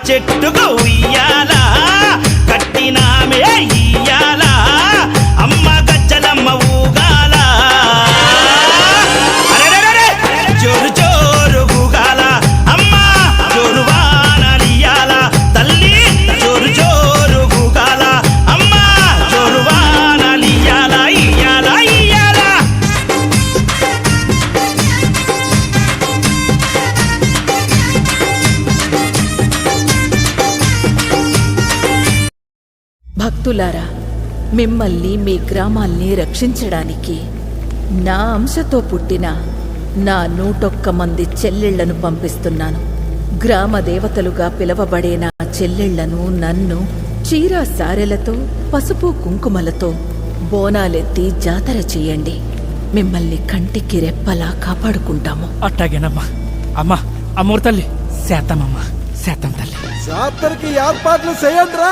చెట్టుకు ఉయ్యాల కట్టినామే ఇయ్యాల అమ్మ గజ్జలమ్మ ఊగాల జోరు జోరు ఊగాల అమ్మ జోరు వానలియాల తల్లి జోరు జోరు ఊగాల అమ్మ జోరు వానలియాల ఇయ్యాల ఇయ్యాల. భక్తులారా, మిమ్మల్ని మీ గ్రామాల్ని రక్షించడానికి నా అంశతో పుట్టిన నా 101 మంది చెల్లెళ్లను పంపిస్తున్నాను. గ్రామ దేవతలుగా పిలవబడే నా చెల్లెళ్లను నన్ను చీరా సారెలతో పసుపు కుంకుమలతో బోనాలెత్తి జాతర చెయ్యండి. మిమ్మల్ని కంటికి రెప్పలా కాపాడుకుంటాము. అట్టాగేనమ్మా. అమ్మా అమ్మోరు తల్లి, శాతమమ్మా, శాతం తల్లి. జాతరకి ఏర్పాట్లు చేయండి రా.